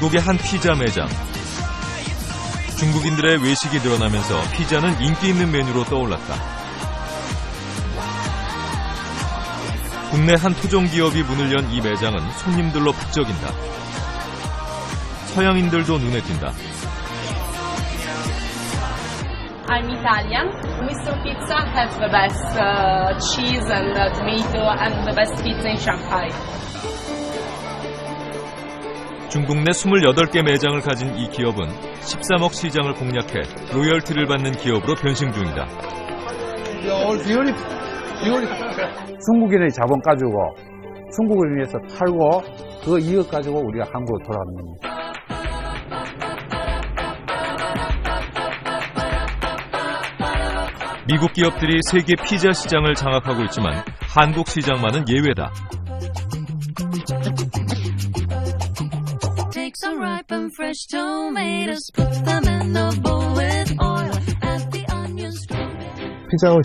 중국의 한 피자 매장. 중국인들의 외식이 늘어나면서 피자는 인기 있는 메뉴로 떠올랐다. 국내 한 토종기업이 문을 연 이 매장은 손님들로 북적인다. 서양인들도 눈에 띈다. I'm Italian. Mr. Pizza has the best cheese and tomato and the best pizza in Shanghai. 중국 내 28개 매장을 가진 이 기업은 13억 시장을 공략해 로열티를 받는 기업으로 변신 중이다. 중국인의 자본 가지고 중국을 위해서 팔고 그 이익 가지고 우리가 한국으로 돌아가는 겁니다. 미국 기업들이 세계 피자 시장을 장악하고 있지만 한국 시장만은 예외다. 피자헛이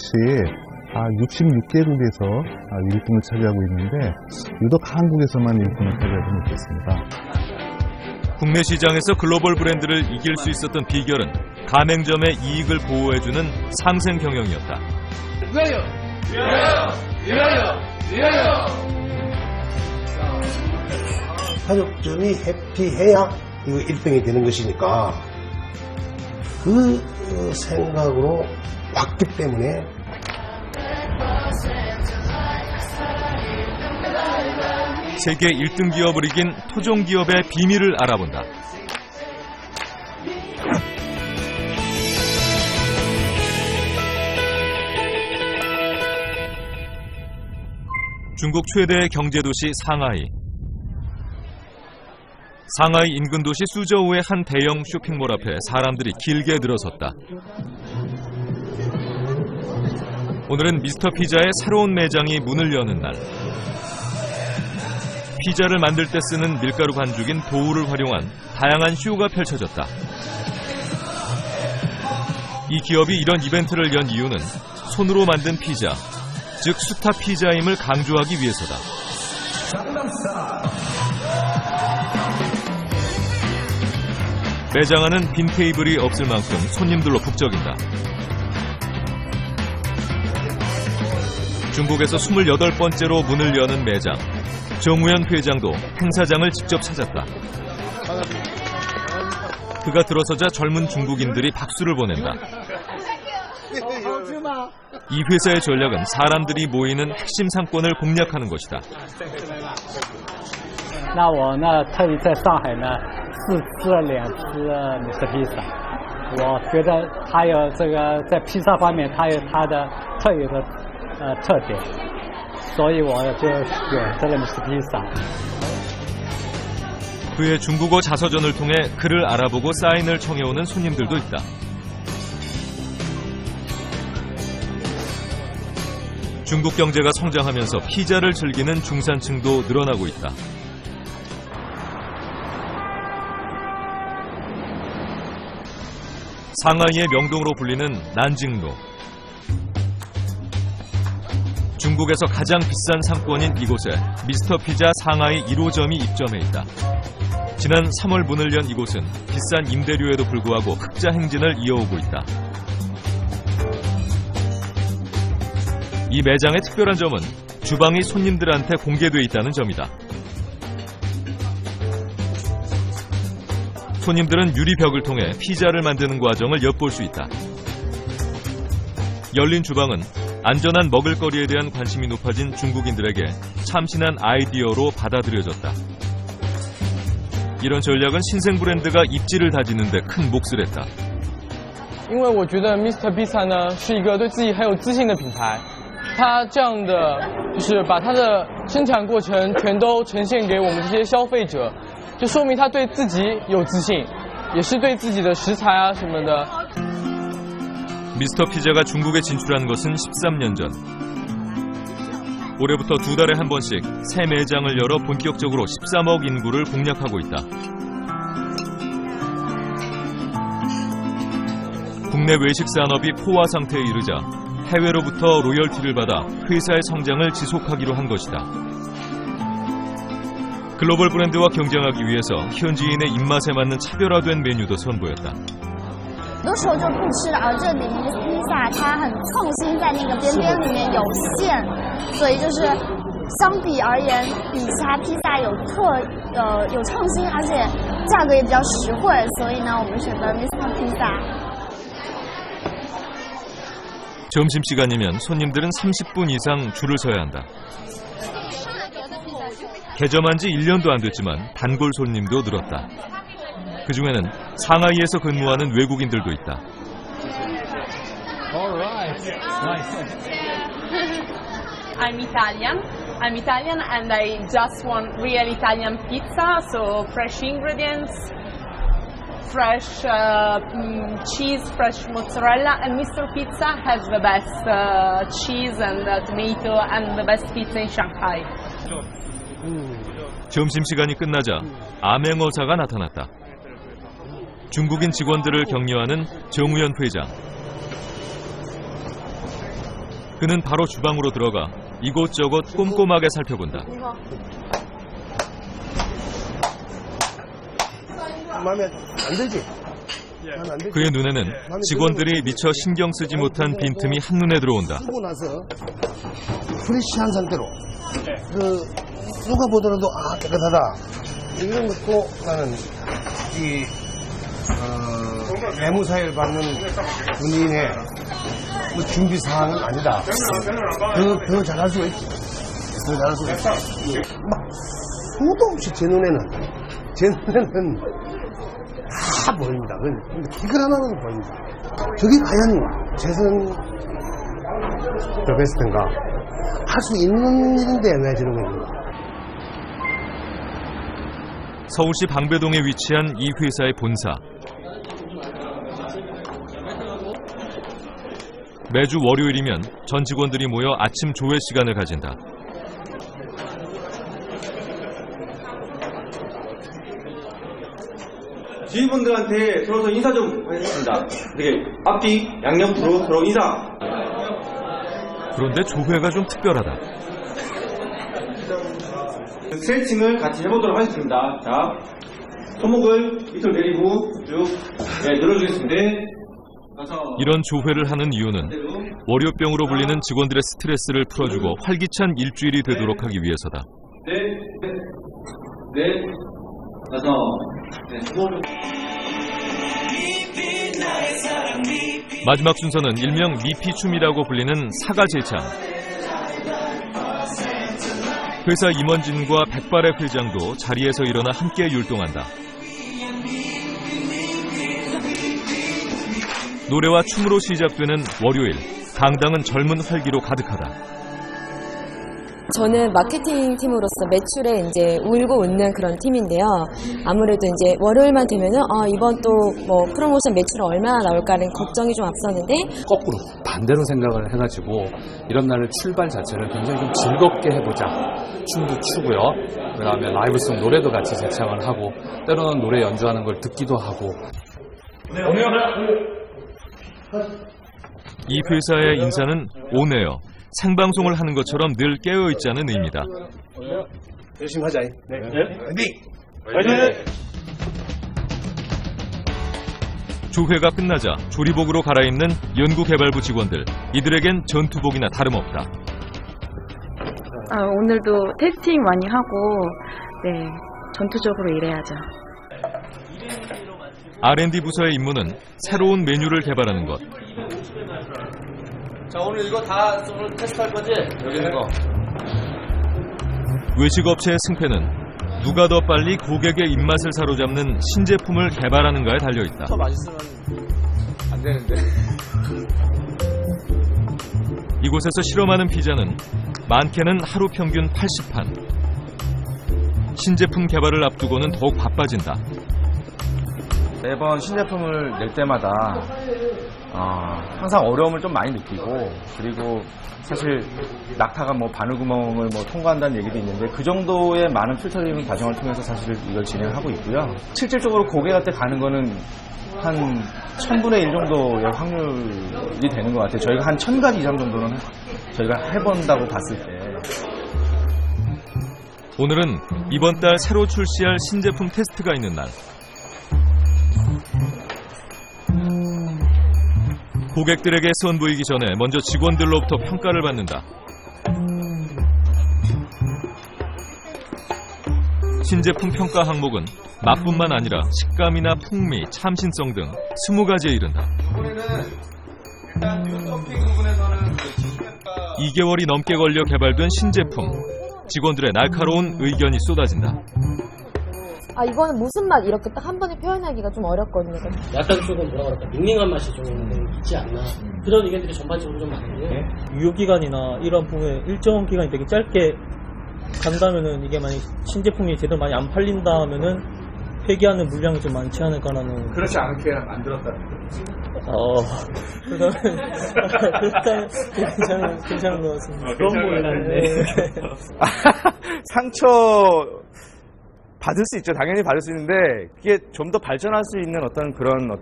66개국에서 1등을 차지하고 있는데 유독 한국에서만 1등을 차지하지 못했습니다. 국내 시장에서 글로벌 브랜드를 이길 수 있었던 비결은 가맹점의 이익을 보호해주는 상생 경영이었다. 가족점이 해피해야 이거 1등이 되는 것이니까 그 생각으로 왔기 때문에 세계 1등 기업을 이긴 토종 기업의 비밀을 알아본다. 중국 최대 경제도시 상하이. 상하이 인근 도시 수저우의 한 대형 쇼핑몰 앞에 사람들이 길게 늘어섰다. 오늘은 미스터 피자의 새로운 매장이 문을 여는 날. 피자를 만들 때 쓰는 밀가루 반죽인 도우를 활용한 다양한 쇼가 펼쳐졌다. 이 기업이 이런 이벤트를 연 이유는 손으로 만든 피자, 즉 수타 피자임을 강조하기 위해서다. 매장 안은 빈 테이블이 없을 만큼 손님들로 북적인다. 중국에서 28번째로 문을 여는 매장. 정우현 회장도 행사장을 직접 찾았다. 그가 들어서자 젊은 중국인들이 박수를 보낸다. 이 회사의 전략은 사람들이 모이는 핵심 상권을 공략하는 것이다. 那我呢特意在上海呢试吃了2次Mr. Pizza， 我觉得它有这个在披萨方面它有它的特有的特点，所以我就选择了Mr. Pizza。 그의 중국어 자서전을 통해 그를 알아보고 사인을 청해오는 손님들도 있다. 중국 경제가 성장하면서 피자를 즐기는 중산층도 늘어나고 있다. 상하이의 명동으로 불리는 난징로. 중국에서 가장 비싼 상권인 이곳에 미스터 피자 상하이 1호점이 입점해 있다. 지난 3월 문을 연 이곳은 비싼 임대료에도 불구하고 흑자 행진을 이어오고 있다. 이 매장의 특별한 점은 주방이 손님들한테 공개돼 있다는 점이다. 손님들은 유리벽을 통해 피자를 만드는 과정을 엿볼 수 있다. 열린 주방은 안전한 먹을거리에 대한 관심이 높아진 중국인들에게 참신한 아이디어로 받아들여졌다. 이런 전략은 신생 브랜드가 입지를 다지는 데 큰 몫을 했다. 因为我觉得 Mr. Pizza 呢是一个对自己很有自信的品牌，它这样的就是把它的生产过程全都呈现给我们这些消费者，就说明他对自己有自信，也是对自己的食材啊什么的。 미스터 피자가 중국에 진출한 것은 13년 전. 올해부터 2달에 한 번씩 새 매장을 열어 본격적으로 13억 인구를 공략하고 있다. 국내 외식 산업이 포화 상태에 이르자 해외로부터 로열티를 받아 회사의 성장을 지속하기로 한 것이다. 글로벌 브랜드와 경쟁하기 위해서 현지인의 입맛에 맞는 차별화된 메뉴도 선보였다. 很多时候就不吃的，而这里面的披萨它很创新，在那个边边里面有馅，所以就是相比而言，比其他披萨有创新，而且价格也比较实惠，所以呢，我们选择 Mr. 披萨。 점심시간이면 손님들은 30분 이상 줄을 서야 한다. 개점한 지 1년도 안 됐지만 단골 손님도 늘었다. 그중에는 상하이에서 근무하는 외국인들도 있다. I'm Italian and I just want real Italian pizza, so fresh ingredients, fresh cheese, fresh mozzarella, and Mr. Pizza has the best cheese and tomato and the best pizza in Shanghai. 점심시간이 끝나자 암행어사가 나타났다. 중국인 직원들을 격려하는 정우현 회장. 그는 바로 주방으로 들어가 이곳저곳 꼼꼼하게 살펴본다. 마음에 안 들지? 그의 눈에는 직원들이 미처 신경 쓰지 못한 빈틈이 한눈에 들어온다. 쓰고 나서 프레시한 상태로 누가 보더라도 깨끗하다 이런 것도 나는 이 내무사회를 받는 군인의 준비 사항은 아니다. 더 잘할 수가 있지. 더 잘할 수가 있지. 막 수도 없이 제 눈에는 다 보입니다. 기글 하나는 보입니다. 저게 과연 최선 더 베스트인가? 할 수 있는 일인데 왜 저런 겁니까? 서울시 방배동에 위치한 이 회사의 본사. 매주 월요일이면 전 직원들이 모여 아침 조회 시간을 가진다. 지휘분들한테 서로 인사 좀 하겠습니다. 되게 앞뒤 양옆으로 서로 인사. 그런데 조회가 좀 특별하다. 스트레칭을 같이 해보도록 하겠습니다. 자, 손목을 밑으로 내리고 쭉 늘어주겠습니다. 이런 조회를 하는 이유는 월요병으로 불리는 직원들의 스트레스를 풀어주고 활기찬 일주일이 되도록 하기 위해서다. 마지막 순서는 일명 미피춤이라고 불리는 사가제창. 회사 임원진과 백발의 회장도 자리에서 일어나 함께 율동한다. 노래와 춤으로 시작되는 월요일, 강당은 젊은 활기로 가득하다. 저는 마케팅 팀으로서 매출에 이제 울고 웃는 그런 팀인데요. 아무래도 이제 월요일만 되면은 이번 또 뭐 프로모션 매출이 얼마나 나올까라는 걱정이 좀 앞섰는데 거꾸로 반대로 생각을 해가지고 이런 날을 출발 자체를 굉장히 좀 즐겁게 해보자. 춤도 추고요. 그 다음에 라이브송 노래도 같이 제창을 하고 때로는 노래 연주하는 걸 듣기도 하고. 이 회사의 인사는 온에어. 생방송을 하는 것처럼 늘 깨어있자는 의미다. 열심히 하자. 네. 화이팅! 조회가 끝나자 조리복으로 갈아입는 연구개발부 직원들. 이들에겐 전투복이나 다름없다. 오늘도 테스팅 많이 하고 전투적으로 일해야죠. R&D 부서의 임무는 새로운 메뉴를 개발하는 것. 자, 오늘 이거 다 오늘 테스트할 거지? 여기 있는 거. 외식업체의 승패는 누가 더 빨리 고객의 입맛을 사로잡는 신제품을 개발하는가에 달려있다. 더 맛있으면 안 되는데. 이곳에서 실험하는 피자는 많게는 하루 평균 80판. 신제품 개발을 앞두고는 더욱 바빠진다. 매번 신제품을 낼 때마다 항상 어려움을 좀 많이 느끼고, 그리고 사실 낙타가 바늘구멍을 통과한다는 얘기도 있는데 그 정도의 많은 필터링 과정을 통해서 사실 이걸 진행하고 있고요. 실질적으로 고객한테 가는 거는 한 1000분의 1 정도의 확률이 되는 것 같아요. 저희가 한 1000가지 이상 정도는 저희가 해본다고 봤을 때. 오늘은 이번 달 새로 출시할 신제품 테스트가 있는 날. 고객들에게 선보이기 전에 먼저 직원들로부터 평가를 받는다. 신제품 평가 항목은 맛뿐만 아니라 식감이나 풍미, 참신성 등 20가지에 이른다. 2개월이 넘게 걸려 개발된 신제품. 직원들의 날카로운 의견이 쏟아진다. 아, 이거는 무슨 맛 이렇게 딱 한 번에 표현하기가 좀 어렵거든요. 약간 조금 뭐라 그럴까 밍밍한 맛이 좀 있지 않나 그런 의견들이 전반적으로 좀 많은데 유효기간이나 이런 부분에 일정 기간이 되게 짧게 간다면은 이게 만약 신제품이 제대로 많이 안 팔린다면은 폐기하는 물량이 좀 많지 않을까라는. 그렇지 않게 만들었다는 그렇다면 괜찮은 것 같습니다. 그런 거였는데. 상처 받을 수 있죠. 당연히 받을 수 있는데 그게 좀 더 발전할 수 있는 어떤 그런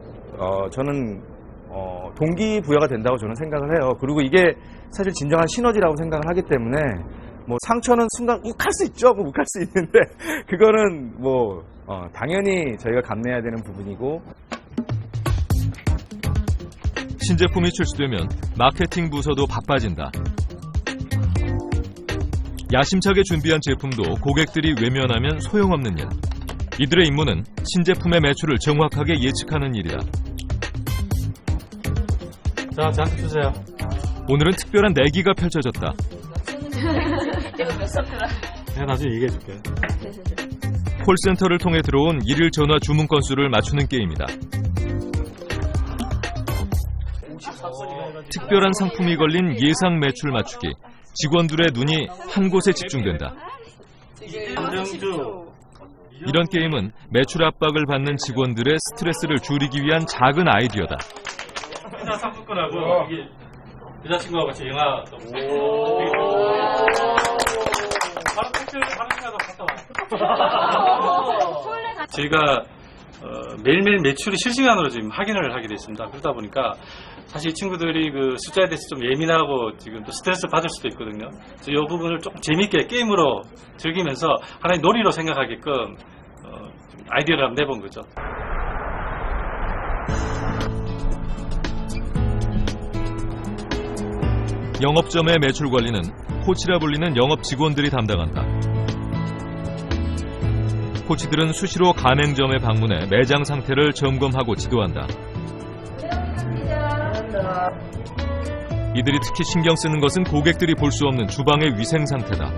저는 동기부여가 된다고 저는 생각을 해요. 그리고 이게 사실 진정한 시너지라고 생각을 하기 때문에 뭐 상처는 순간 욱할 수 있죠. 뭐 욱할 수 있는데 그거는 뭐 당연히 저희가 감내해야 되는 부분이고. 신제품이 출시되면 마케팅 부서도 바빠진다. 야심차게 준비한 제품도 고객들이 외면하면 소용없는 일. 이들의 임무는 신제품의 매출을 정확하게 예측하는 일이다. 자, 저한테 주세요. 오늘은 특별한 내기가 펼쳐졌다. 내가 나중에 얘기해줄게. 콜센터를 통해 들어온 일일 전화 주문 건수를 맞추는 게임이다. 특별한 상품이 걸린 예상 매출 맞추기. 직원들의 눈이 한 곳에 집중된다. 이런 게임은 매출 압박을 받는 직원들의 스트레스를 줄이기 위한 작은 아이디어다. 회사 상품권하고 여자친구하고 같이 영화. 바로 택시를 갔다 와. 저희가 매일매일 매출이 실시간으로 지금 확인을 하게 됐습니다. 그러다 보니까 사실 이 친구들이 그 숫자에 대해서 좀 예민하고 지금 또 스트레스 받을 수도 있거든요. 그래서 이 부분을 조금 재밌게 게임으로 즐기면서 하나의 놀이로 생각하게끔 아이디어를 한번 내본 거죠. 영업점의 매출 관리는 코치라 불리는 영업 직원들이 담당한다. 코치들은 수시로 가맹점에 방문해 매장 상태를 점검하고 지도한다. 이들이 특히 신경 쓰는 것은 고객들이 볼 수 없는 주방의 위생 상태다.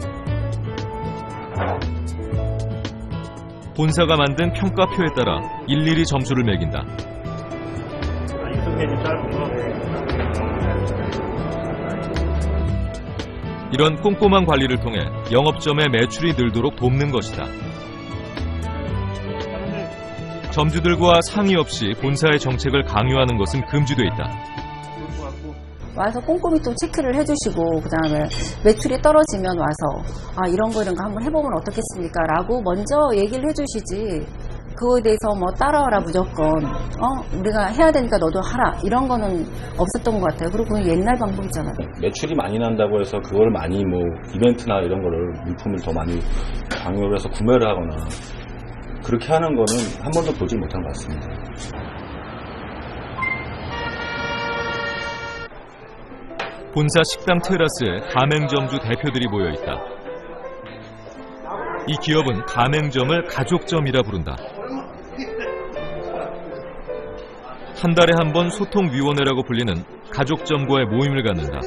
본사가 만든 평가표에 따라 일일이 점수를 매긴다. 이런 꼼꼼한 관리를 통해 영업점의 매출이 늘도록 돕는 것이다. 점주들과 상의 없이 본사의 정책을 강요하는 것은 금지돼 있다. 와서 꼼꼼히 또 체크를 해주시고 그다음에 매출이 떨어지면 와서 이런 거 한번 해보면 어떻겠습니까? 라고 먼저 얘기를 해주시지 그거에 대해서 뭐 따라와라 무조건 우리가 해야 되니까 너도 하라 이런 거는 없었던 것 같아요. 그리고 그건 옛날 방법이잖아요. 매출이 많이 난다고 해서 그걸 많이 뭐 이벤트나 이런 거를 물품을 더 많이 강요를 해서 구매를 하거나 그렇게 하는 거는 한 번도 보지 못한 것 같습니다. 본사 식당 테라스에 가맹점주 대표들이 모여있다. 이 기업은 가맹점을 가족점이라 부른다. 한 달에 한 번 소통위원회라고 불리는 가족점과의 모임을 갖는다.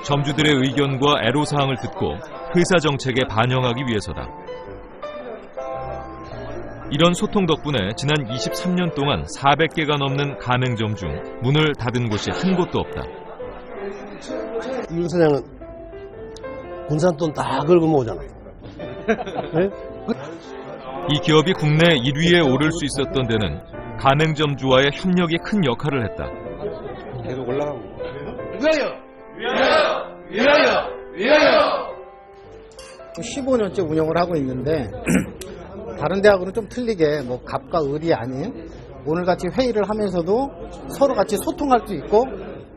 점주들의 의견과 애로사항을 듣고 회사 정책에 반영하기 위해서다. 이런 소통 덕분에 지난 23년 동안 400개가 넘는 가맹점 중 문을 닫은 곳이 한 곳도 없다. 윤 사장은 군산 돈 다 긁어 모으잖아요. 네? 이 기업이 국내 1위에 오를 수 있었던 데는 가맹점주와의 협력이 큰 역할을 했다. 계속 올라가고. 위하여! 위하여! 위하여! 위하여! 15년째 운영을 하고 있는데 다른 대학으로는 좀 틀리게 뭐 갑과 을이 아닌 오늘같이 회의를 하면서도 서로 같이 소통할 수 있고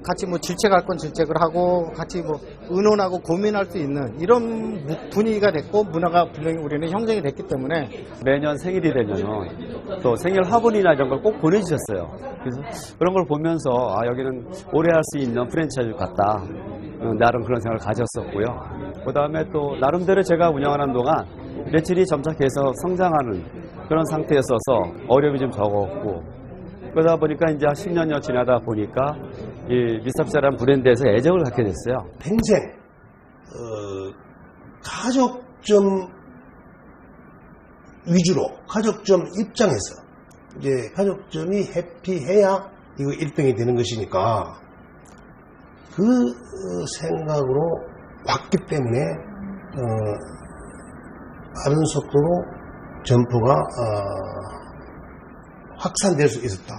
같이 뭐 질책할 건 질책을 하고 같이 뭐 의논하고 고민할 수 있는 이런 분위기가 됐고 문화가 분명히 우리는 형성이 됐기 때문에 매년 생일이 되면 또 생일 화분이나 이런 걸 꼭 보내주셨어요. 그래서 그런 걸 보면서 아, 여기는 오래 할 수 있는 프랜차이즈 같다. 나름 그런 생각을 가졌었고요. 그 다음에 또 나름대로 제가 운영하는 동안 매출이 점차 계속 성장하는 그런 상태였어서 어려움이 좀 적었고 그러다 보니까 이제 10년여 지나다 보니까 이 미스터피자라는 브랜드에서 애정을 갖게 됐어요. 평생 가족점 위주로 가족점 입장에서 이제 가족점이 해피해야 이거 1등이 되는 것이니까 그 생각으로 왔기 때문에 빠른 속도로 점포가 확산될 수 있었다.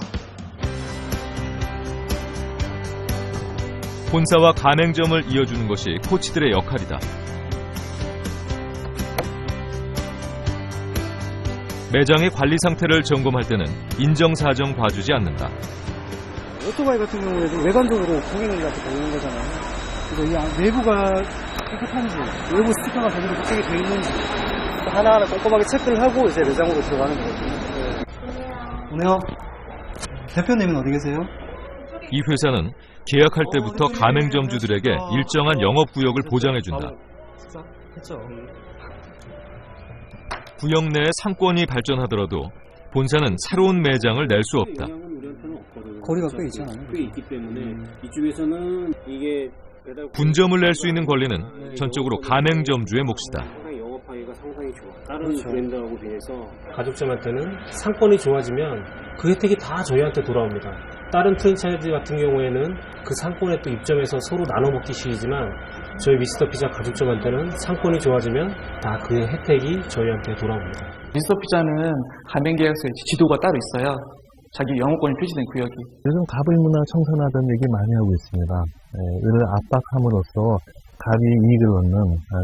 본사와 가맹점을 이어주는 것이 코치들의 역할이다. 매장의 관리 상태를 점검할 때는 인정사정 봐주지 않는다. 오토바이 같은 경우에도 외관적으로 고객님들한테 보이는 거잖아요. 그래서 이 내부가 깨끗한지, 외부 스티커가 제대로 붙이게 되어 있는지 하나하나 꼼꼼하게 체크를 하고 이제 매장으로 들어가는 거거든요. 오네요. 대표님은 어디 계세요? 이 회사는 계약할 때부터 가맹점주들에게 일정한 영업구역을 보장해준다. 구역 내 상권이 발전하더라도 본사는 새로운 매장을 낼 수 없다. 거리가 꽤 있잖아요. 꽤 있기 때문에 이쪽에서는 이게 분점을 낼 수 있는 권리는 전적으로 가맹점주의 몫이다. 영업하기가 상당히 좋아. 다른 브랜드하고 비해서 가족점한테는 상권이 좋아지면 그 혜택이 다 저희한테 돌아옵니다. 다른 프랜차이즈 같은 경우에는 그 상권에 또 입점해서 서로 나눠 먹기 시이지만 저희 미스터피자 가족점한테는 상권이 좋아지면 다 그 혜택이 저희한테 돌아옵니다. 미스터피자는 가맹계약서에 지도가 따로 있어요. 자기 영업권이 표시된 구역이. 요즘 갑을 문화 청산하다는 얘기 많이 하고 있습니다. 이를 압박함으로써 갑이 이익을 얻는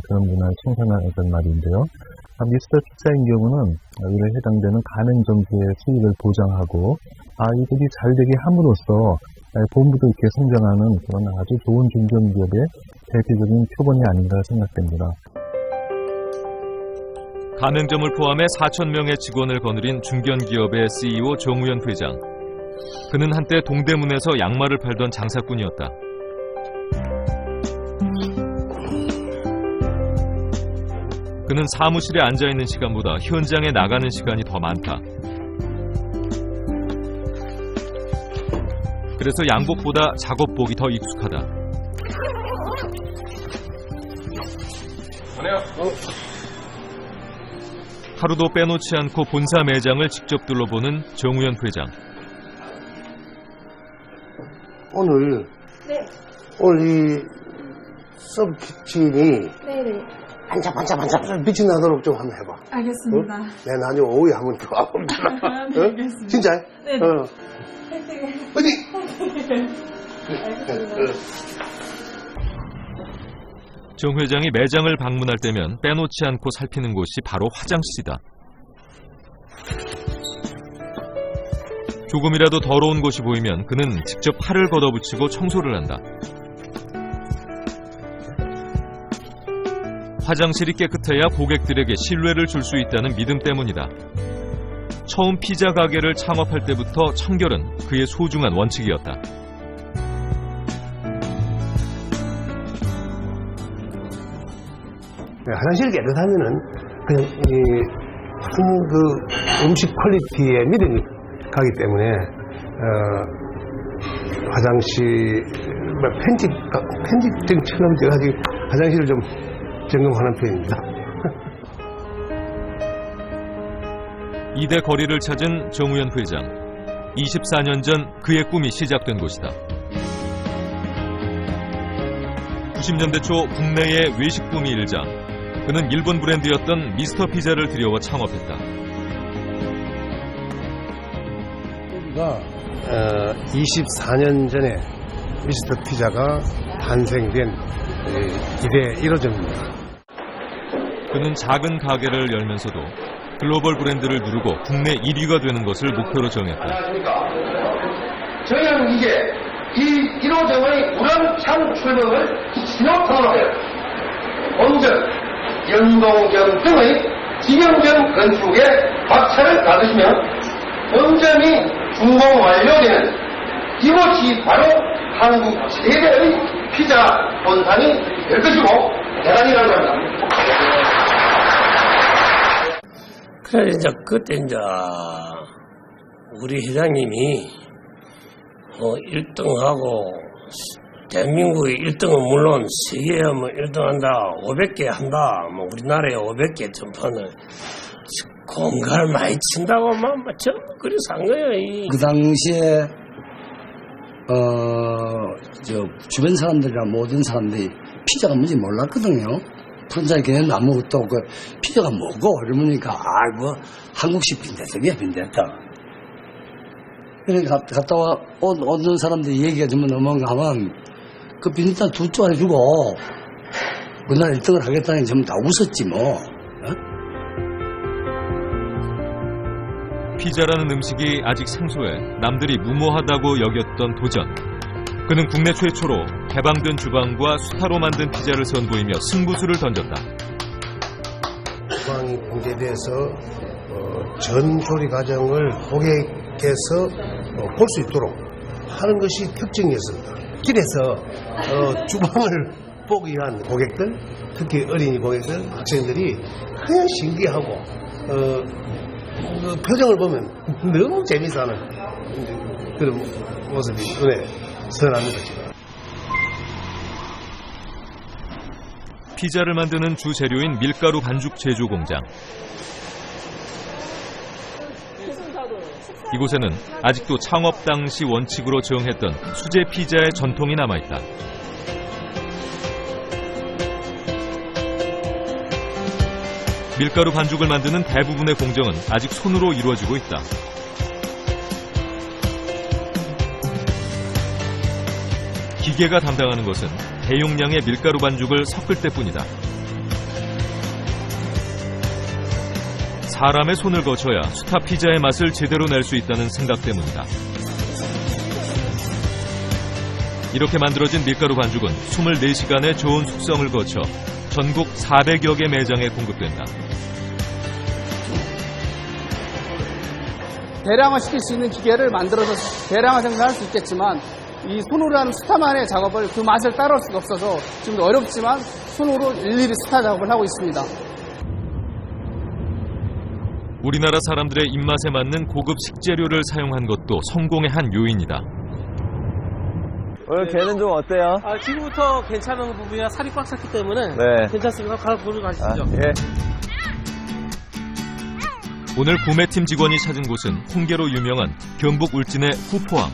그런 문화를 청산하는 말인데요. 미스터피자인 경우는 이에 해당되는 가맹점주의 수익을 보장하고 이들이 잘 되게 함으로써 본부도 이렇게 성장하는 그런 아주 좋은 중견기업의 대표적인 표본이 아닌가 생각됩니다. 가맹점을 포함해 4,000명의 직원을 거느린 중견기업의 CEO 정우현 회장. 그는 한때 동대문에서 양말을 팔던 장사꾼이었다. 그는 사무실에 앉아있는 시간보다 현장에 나가는 시간이 더 많다. 그래서 양복보다 작업복이 더 익숙하다. 하루도 빼놓지 않고 본사 매장을 직접 둘러보는 정우현 회장. 오늘 이 서브키친이 반짝반짝 빛이 나도록 좀 한번 해봐. 알겠습니다. 내가 나중에 오후에 한번 또 와봅니다. 네, 알겠습니다. 진짜? 네. 정 회장이 매장을 방문할 때면 빼놓지 않고 살피는 곳이 바로 화장실이다. 조금이라도 더러운 곳이 보이면 그는 직접 팔을 걷어붙이고 청소를 한다. 화장실이 깨끗해야 고객들에게 신뢰를 줄 수 있다는 믿음 때문이다. 처음 피자 가게를 창업할 때부터 청결은 그의 소중한 원칙이었다. 화장실이 깨끗하면은 그냥 그 음식 퀄리티에 믿음이 가기 때문에 화장실 편집증처럼 제가 아직 화장실을 좀 점검하는 편입니다. 이대 거리를 찾은 정우현 회장. 24년 전 그의 꿈이 시작된 곳이다. 90년대 초 국내의 외식 붐이 일자 그는 일본 브랜드였던 미스터피자를 들여와 창업했다. 여기가 24년 전에 미스터피자가 탄생된 이대 1호점입니다. 그는 작은 가게를 열면서도 글로벌 브랜드를 누르고 국내 1위가 되는 것을 목표로 정했다. 저희는 이제 이 1호점의 우량찬 출범을 신호탄으로 온전, 연동경 등의 기경적 건축에 박차를 가두시며 온전히 준공 완료되는 이곳이 바로 한국 최대의 피자 본산이 될 것이고 대단히 감사합니다. 그래 이제 그때 이제 우리 회장님이 1등하고 대한민국의 1등은 물론 세계에 1등한다 500개 한다 우리나라에 500개 점포는 공갈 많이 친다고 전부 그래서 한 거예요. 그 당시에 주변 사람들이나 모든 사람들이 피자가 뭔지 몰랐거든요. 프랜차이즈 개념도 안 먹고 또 그 피자가 뭐고 이러니까 한국식 빈대떡이야 빈대떡. 그래 갔다 와 오는 사람들이 얘기가 좀 넘어가면 그 빈대떡 두 쪼가리 주고 그날 1등을 하겠다는 게 전부 다 웃었지 뭐. 피자라는 음식이 아직 생소해 남들이 무모하다고 여겼던 도전. 그는 국내 최초로 개방된 주방과 수타로 만든 피자를 선보이며 승부수를 던졌다. 주방이 공개돼서 전 조리 과정을 고객께서 볼 수 있도록 하는 것이 특징이었습니다. 길에서 주방을 보기 위한 고객들, 특히 어린이 고객들, 학생들이 그냥 신기하고 그 표정을 보면 너무 재미있어하는 그런 모습이 눈에 선하는 거죠. 피자를 만드는 주 재료인 밀가루 반죽 제조 공장. 이곳에는 아직도 창업 당시 원칙으로 정했던 수제 피자의 전통이 남아있다. 밀가루 반죽을 만드는 대부분의 공정은 아직 손으로 이루어지고 있다. 기계가 담당하는 것은 대용량의 밀가루 반죽을 섞을 때뿐이다. 사람의 손을 거쳐야 수타 피자의 맛을 제대로 낼 수 있다는 생각 때문이다. 이렇게 만들어진 밀가루 반죽은 24시간의 저온 숙성을 거쳐 전국 400여 개 매장에 공급된다. 대량화 시킬 수 있는 기계를 만들어서 대량화 생산할 수 있겠지만 이 손으로 하는 수타만의 작업을 그 맛을 따라올 수가 없어서 지금도 어렵지만 손으로 일일이 수타 작업을 하고 있습니다. 우리나라 사람들의 입맛에 맞는 고급 식재료를 사용한 것도 성공의 한 요인이다. 오늘 개는 좀 어때요? 지금부터 괜찮은 부분이라 살이 꽉 찼기 때문에 괜찮습니다. 보러 가시죠. 예. 오늘 구매팀 직원이 찾은 곳은 홍게로 유명한 경북 울진의 후포항.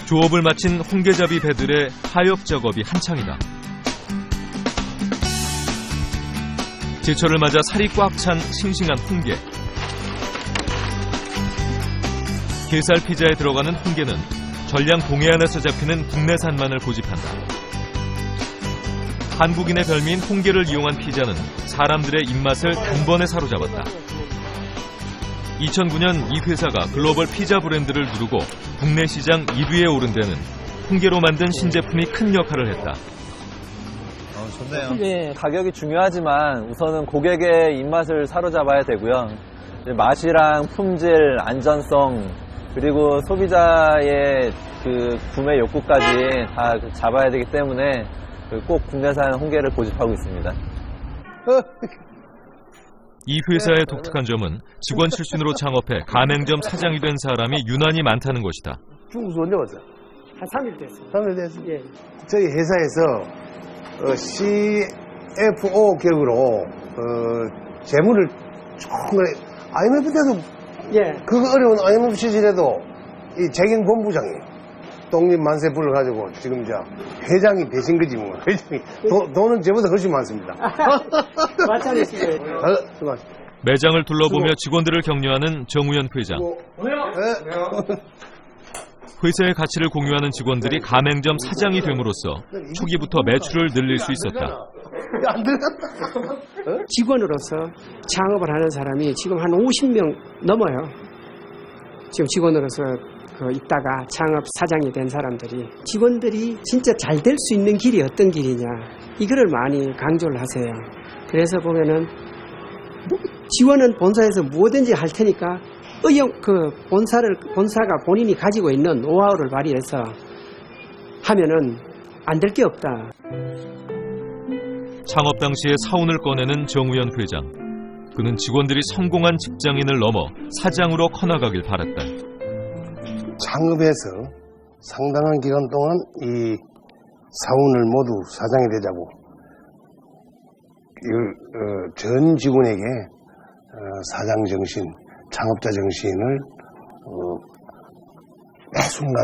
조업을 마친 홍게잡이 배들의 하역 작업이 한창이다. 제철을 맞아 살이 꽉 찬 싱싱한 홍게. 게살 피자에 들어가는 홍게는 전량 동해안에서 잡히는 국내산만을 고집한다. 한국인의 별미인 홍게를 이용한 피자는 사람들의 입맛을 단번에 사로잡았다. 2009년 이 회사가 글로벌 피자 브랜드를 누르고 국내 시장 1위에 오른 데는 홍게로 만든 신제품이 큰 역할을 했다. 좋네요. 네. 가격이 중요하지만 우선은 고객의 입맛을 사로잡아야 되고요. 맛이랑 품질, 안전성, 그리고 소비자의 그 구매 욕구까지 다 잡아야 되기 때문에 꼭 국내산 홍게를 고집하고 있습니다. 이 회사의 독특한 점은 직원 출신으로 창업해 가맹점 사장이 된 사람이 유난히 많다는 것이다. 중국에서 언제 왔어요? 한 3일 됐어요. 3일 됐어요? 예. 저희 회사에서 CFO 격으로 재무를 정말 IMF 때도 그거 어려운 IMF 시절에도 이 재경본부장이 독립 만세 불러가지고 지금 회장이 되신 거지 뭐. 회장이 돈은 저보다 훨씬 많습니다. 마찬가지예요. 매장을 둘러보며 직원들을 격려하는 정우현 회장. 회사의 가치를 공유하는 직원들이 가맹점 사장이 됨으로써 초기부터 매출을 늘릴 수 있었다. 직원으로서 창업을 하는 사람이 지금 한 50명 넘어요. 지금 직원으로서 있다가 창업 사장이 된 사람들이 직원들이 진짜 잘 될 수 있는 길이 어떤 길이냐 이거를 많이 강조를 하세요. 그래서 보면은 지원은 본사에서 뭐든지 할 테니까 본사가 본인이 가지고 있는 노하우를 발휘해서 하면은 안 될 게 없다. 창업 당시에 사운을 꺼내는 정우현 회장. 그는 직원들이 성공한 직장인을 넘어 사장으로 커나가길 바랐다. 창업해서 상당한 기간 동안 이 사운을 모두 사장이 되자고 전 직원에게 사장 정신, 창업자 정신을 매 순간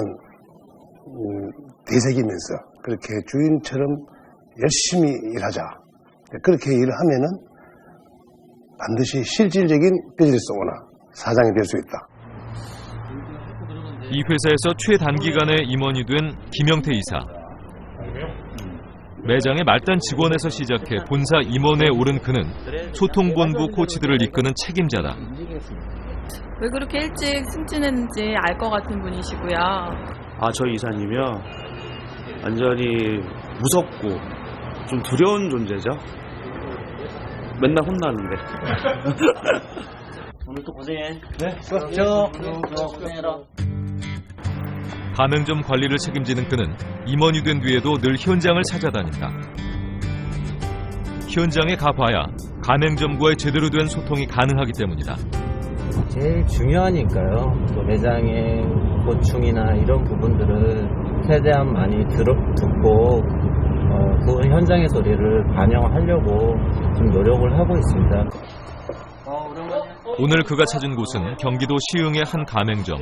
되새기면서 그렇게 주인처럼 열심히 일하자. 그렇게 일을 하면은 반드시 실질적인 비즈니스 오너, 사장이 될 수 있다. 이 회사에서 최단기간에 임원이 된 김영태 이사. 매장의 말단 직원에서 시작해 본사 임원에 오른 그는 소통본부 코치들을 이끄는 책임자다. 왜 그렇게 일찍 승진했는지 알 것 같은 분이시고요. 저희 이사님이요. 완전히 무섭고 좀 두려운 존재죠. 맨날 혼나는데. 오늘 또 고생해. 네, 수고하십시오. 고생해라. 가맹점 관리를 책임지는 그는 임원이 된 뒤에도 늘 현장을 찾아다닌다. 현장에 가봐야 가맹점과의 제대로 된 소통이 가능하기 때문이다. 제일 중요하니까요. 또 매장의 고충이나 이런 부분들을 최대한 많이 듣고 그 현장의 소리를 반영하려고 좀 노력을 하고 있습니다. 오늘 그가 찾은 곳은 경기도 시흥의 한 가맹점.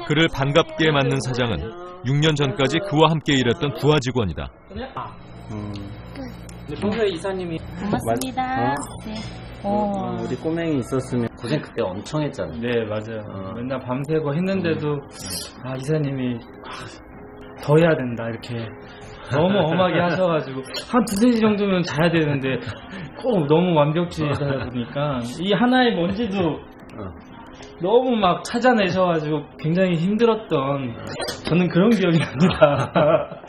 그를 반갑게 맞는 사장은 6년 전까지 그와 함께 일했던 부하 직원이다. 평소에 이사님이 고맙습니다. 우리 꼬맹이 있었으면 고생 그때 엄청 했잖아요. 네, 맞아요. 맨날 밤새고 했는데도 이사님이 더 해야 된다 이렇게 너무 엄하게 하셔가지고 한 2-3시 정도면 자야 되는데 꼭 너무 완벽주의하다 보니까 이 하나의 먼지도 너무 막 찾아내셔가지고 굉장히 힘들었던 저는 그런 기억이 납니다.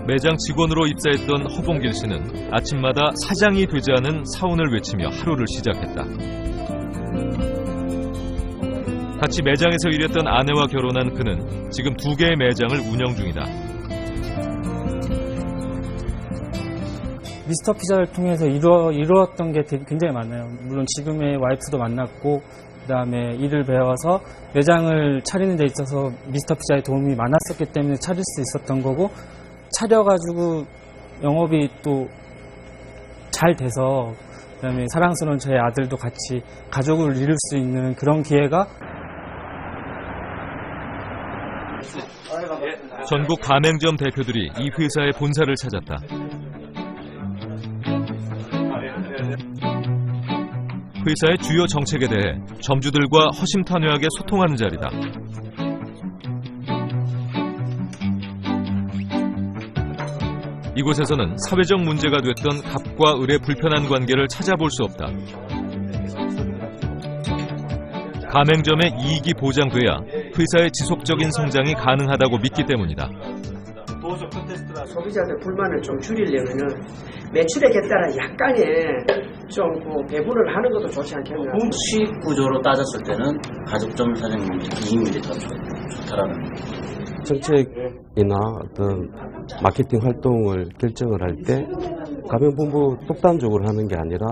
매장 직원으로 입사했던 허봉길 씨는 아침마다 사장이 되자는 사운을 외치며 하루를 시작했다. 같이 매장에서 일했던 아내와 결혼한 그는 지금 2개의 매장을 운영 중이다. 미스터 피자를 통해서 이루었던 게 굉장히 많아요. 물론 지금의 와이프도 만났고 그다음에 일을 배워서 매장을 차리는 데 있어서 미스터 피자의 도움이 많았었기 때문에 차릴 수 있었던 거고 차려가지고 영업이 또 잘 돼서 그다음에 사랑스러운 저희 아들도 같이 가족을 이룰 수 있는 그런 기회가 전국 가맹점 대표들이 이 회사의 본사를 찾았다. 회사의 주요 정책에 대해 점주들과 허심탄회하게 소통하는 자리다. 이곳에서는 사회적 문제가 됐던 갑과 을의 불편한 관계를 찾아볼 수 없다. 가맹점의 이익이 보장돼야 회사의 지속적인 성장이 가능하다고 믿기 때문이다. 소비자들 불만을 좀 줄이려면은 매출액에 따라 약간의 좀 배분을 하는 것도 좋지 않겠나. 수익 구조로 따졌을 때는 가족점 사장님이 이익률이 더 좋다라는. 정책이나 어떤 마케팅 활동을 결정을 할 때 가맹본부 독단적으로 하는 게 아니라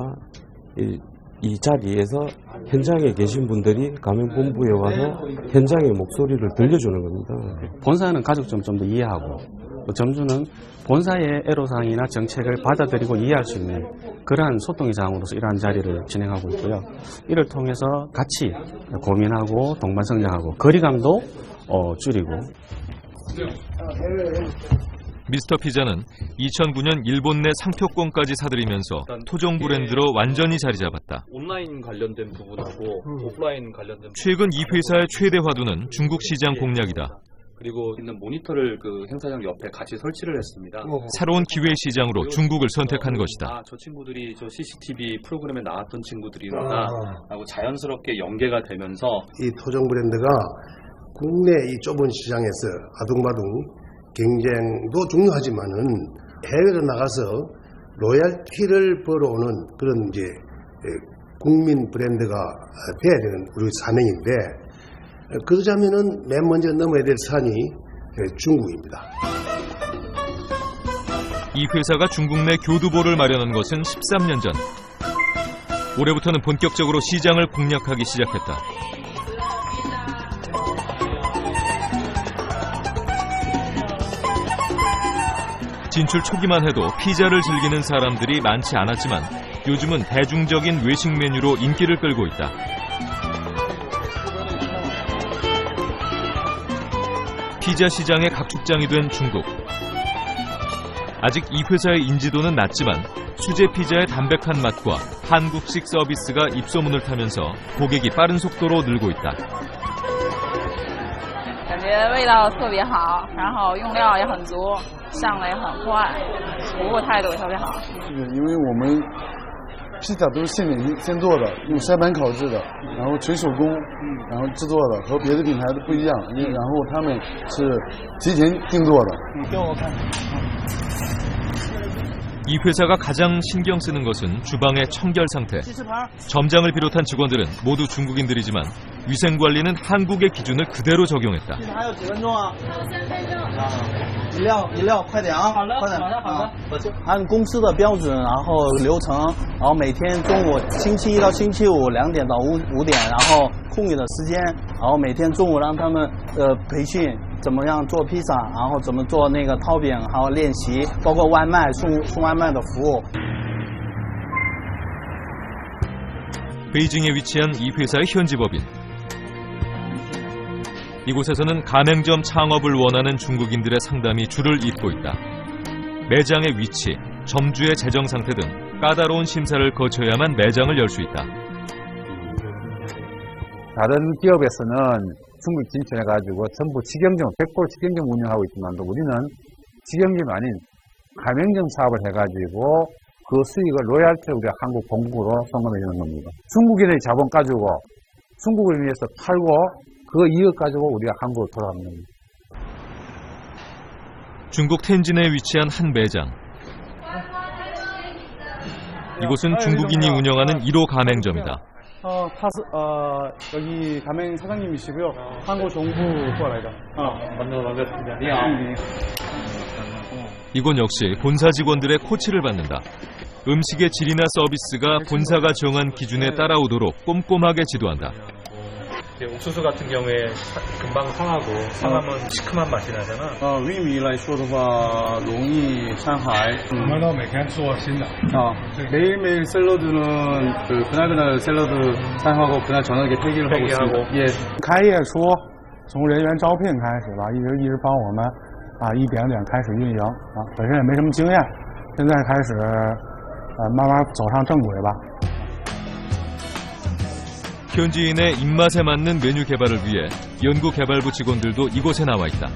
이 자리에서 현장에 계신 분들이 가맹본부에 와서 현장의 목소리를 들려주는 겁니다. 본사는 가족점 좀 더 이해하고 또 점주는 본사의 애로사항이나 정책을 받아들이고 이해할 수 있는 그러한 소통의 장으로서 이러한 자리를 진행하고 있고요. 이를 통해서 같이 고민하고 동반성장하고 거리감도 줄이고. 미스터 피자는 2009년 일본 내 상표권까지 사들이면서 토종 브랜드로 완전히 자리 잡았다. 온라인 관련된 부분하고 오프라인 관련된 최근 이 회사의 최대 화두는 중국 시장 공략이다. 그리고 있는 모니터를 그 행사장 옆에 같이 설치를 했습니다. 새로운 기회 시장으로 중국을 선택한 것이다. 저 친구들이 저 CCTV 프로그램에 나왔던 친구들이구나 하고 자연스럽게 연계가 되면서 이 토종 브랜드가 국내 이 좁은 시장에서 아둥바둥 경쟁도 중요하지만은 해외로 나가서 로얄티를 벌어오는 그런 이제 국민 브랜드가 돼야 되는 우리 사명인데, 그러자면은 맨 먼저 넘어야 될 산이 중국입니다. 이 회사가 중국 내 교두보를 마련한 것은 13년 전. 올해부터는 본격적으로 시장을 공략하기 시작했다. 진출 초기만 해도 피자를 즐기는 사람들이 많지 않았지만 요즘은 대중적인 외식 메뉴로 인기를 끌고 있다. 피자 시장의 각축장이 된 중국. 아직 이 회사의 인지도는 낮지만 수제 피자의 담백한 맛과 한국식 서비스가 입소문을 타면서 고객이 빠른 속도로 늘고 있다. 感觉味道特别好，然后用料也很足，上的也很快，服务态度也特别好。因为我们披萨都是现点现做的，用筛盘烤制的，然后纯手工，然后制作的，和别的品牌的不一样。然后他们是提前定做的。给我看。 이 회사가 가장 신경 쓰는 것은 주방의 청결 상태. 점장을 비롯한 직원들은 모두 중국인들이지만 위생 관리는 한국의 기준을 그대로 적용했다. 饮料快点啊！快点！按公司的标准，然后流程，然后每天中午星期一到星期五2点到5点，然后空余的时间，然后每天中午让他们培训。 怎么样做披萨，然后怎么做那个套饼，还有练习，包括外卖送外卖的服务。 베이징에 위치한 이 회사의 현지 법인. 이곳에서는 가맹점 창업을 원하는 중국인들의 상담이 줄을 잇고 있다. 매장의 위치, 점주의 재정 상태 등 까다로운 심사를 거쳐야만 매장을 열 수 있다. 다른 기업에서는 중국 진출해가지고 전부 직영점, 100% 직영점 운영하고 있지만도 우리는 직영점이 아닌 가맹점 사업을 해가지고 그 수익을 로얄티를 우리가 한국 본국으로 송금해 주는 겁니다. 중국인의 자본 가지고 중국을 위해서 팔고 그 이익 가지고 우리가 한국으로 돌아가는 겁니다. 중국 텐진에 위치한 한 매장. 이곳은 중국인이 운영하는 1호 가맹점이다. 여기 가맹 사장님이시고요. 한국 정부过来的. 이곳 역시 본사 직원들의 코치를 받는다. 음식의 질이나 서비스가 본사가 정한 기준에 따라오도록 꼼꼼하게 지도한다. 옥수수 같은 경우에 금방 상하고 상하면 시큼한 맛이 나잖아. 玉米来说的话容易伤害. 我们都每天做新的. 매일매일 샐러드는 그날 샐러드 사용하고 그날 저녁에 폐기를 하고 있습니다. 예. 开业初从人员招聘开始吧，一直帮我们一点点开始运营本身也没什么经验，现在开始慢慢走上正轨吧。 현지인의 입맛에 맞는 메뉴 개발을 위해 연구개발부 직원들도 이곳에 나와 있다.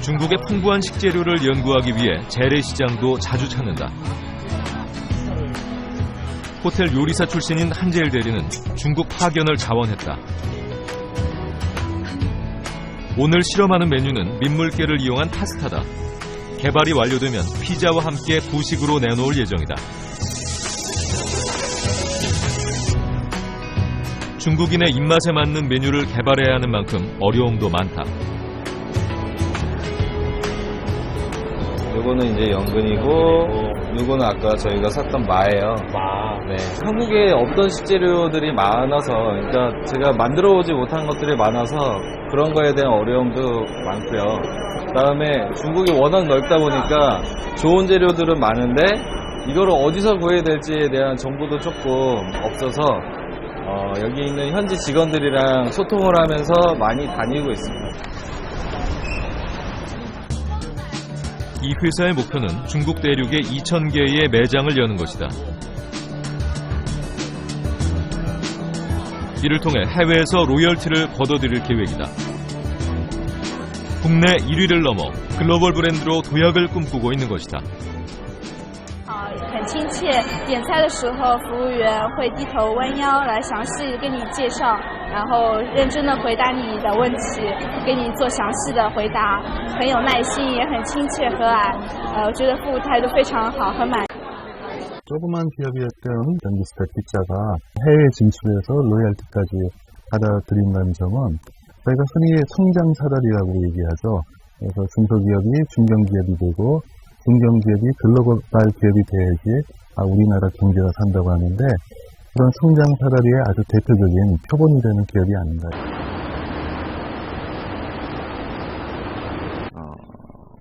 중국의 풍부한 식재료를 연구하기 위해 재래시장도 자주 찾는다. 호텔 요리사 출신인 한재일 대리는 중국 파견을 자원했다. 오늘 실험하는 메뉴는 민물개를 이용한 파스타다. 개발이 완료되면 피자와 함께 부식으로 내놓을 예정이다. 중국인의 입맛에 맞는 메뉴를 개발해야 하는 만큼 어려움도 많다. 요거는 이제 연근이고, 요거는 아까 저희가 샀던 마예요. 네. 한국에 없던 식재료들이 많아서, 그러니까 제가 만들어 오지 못한 것들이 많아서 그런 거에 대한 어려움도 많고요. 그다음에 중국이 워낙 넓다 보니까 좋은 재료들은 많은데 이거를 어디서 구해야 될지에 대한 정보도 조금 없어서 여기 있는 현지 직원들이랑 소통을 하면서 많이 다니고 있습니다. 이 회사의 목표는 중국 대륙에 2,000개의 매장을 여는 것이다. 이를 통해 해외에서 로열티를 걷어들일 계획이다. 국내 1위를 넘어 글로벌 브랜드로 도약을 꿈꾸고 있는 것이다. 很亲切，点菜的时候服务员会低头弯腰来详细跟你介绍，然后认真的回答你的问题，给你做详细的回答，很有耐心，也很亲切和蔼。我觉得服务态度非常好，很满。 조그만 기업이었던 미스터 피자가 해외 진출해서 로얄티까지 받아들인다는 점은 저희가 흔히 성장 사다리라고 얘기하죠. 그래서 중소기업이 중견기업이 되고 중견기업이 글로벌 기업이 돼야지 우리나라 경제가 산다고 하는데 그런 성장 사다리의 아주 대표적인 표본이 되는 기업이 아닌가.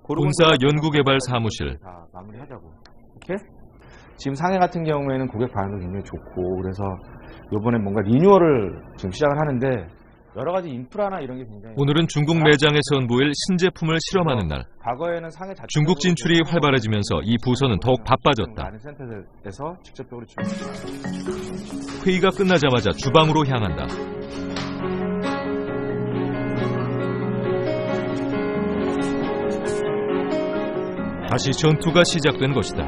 본사 연구개발 사무실. 마무리하자고. 오케이? 지금 상해 같은 경우에는 고객 반응도 굉장히 좋고 그래서 이번에 뭔가 리뉴얼을 지금 시작을 하는데 여러 가지 인프라나 이런 게 굉장히 오늘은 중국 매장에서 선보일 신제품을 실험하는 날. 과거에는 상해 중국 진출이 활발해지면서 이 부서는 더욱 바빠졌다. 많은 센터에서 직접적으로 회의가 끝나자마자 주방으로 향한다. 다시 전투가 시작된 것이다.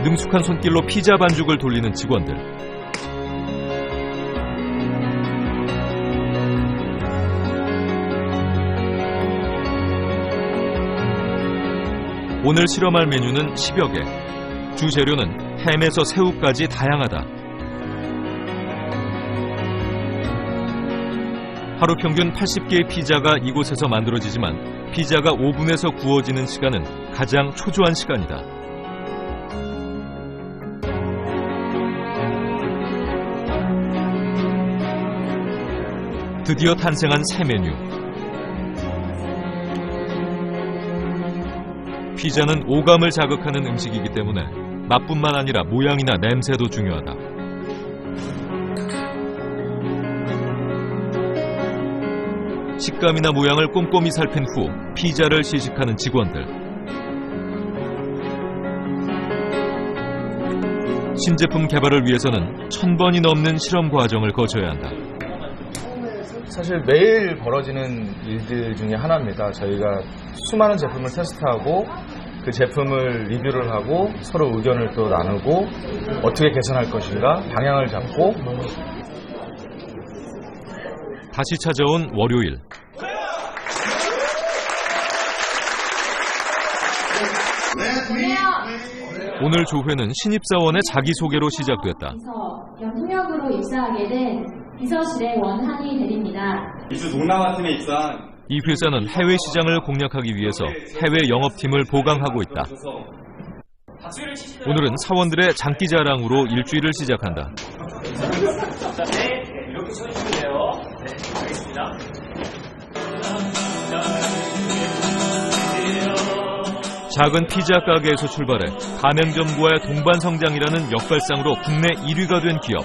능숙한 손길로 피자 반죽을 돌리는 직원들. 오늘 실험할 메뉴는 10여 개. 주재료는 햄에서 새우까지 다양하다. 하루 평균 80개의 피자가 이곳에서 만들어지지만 피자가 오븐에서 구워지는 시간은 가장 초조한 시간이다. 드디어 탄생한 새 메뉴. 피자는 오감을 자극하는 음식이기 때문에 맛뿐만 아니라 모양이나 냄새도 중요하다. 식감이나 모양을 꼼꼼히 살핀 후 피자를 시식하는 직원들. 신제품 개발을 위해서는 1000번이 넘는 실험 과정을 거쳐야 한다. 사실 매일 벌어지는 일들 중에 하나입니다. 저희가 수많은 제품을 테스트하고 그 제품을 리뷰를 하고 서로 의견을 또 나누고 어떻게 개선할 것인가 방향을 잡고 다시 찾아온 월요일. 오늘 조회는 신입사원의 자기소개로 시작됐다. 통역으로 입사하게 된 비서실의 원한이 대리입니다. 이주 동남아팀에 입사한 이 회사는 해외 시장을 공략하기 위해서 해외 영업팀을 보강하고 있다. 오늘은 사원들의 장기자랑으로 일주일을 시작한다. 네, 이렇게 쳐주시면 돼요. 네, 알겠습니다. 작은 피자 가게에서 출발해 가맹점과의 동반 성장이라는 역발상으로 국내 1위가 된 기업.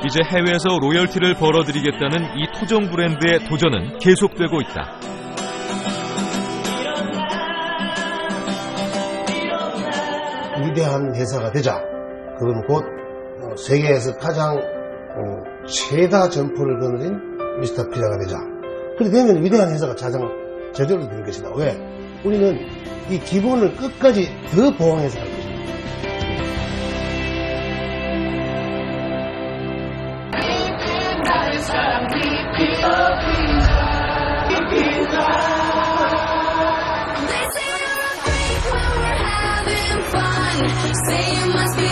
이제 해외에서 로열티를 벌어들이겠다는 이 토종 브랜드의 도전은 계속되고 있다. 위대한 회사가 되자. 그건 곧 세계에서 가장 최다 점포를 거느린 미스터 피자가 되자. 그렇게 되면 위대한 회사가 저절로 되는 것이다. 왜? 우리는 이 기본을 끝까지 더 보완해서 할 것이다. Say you must be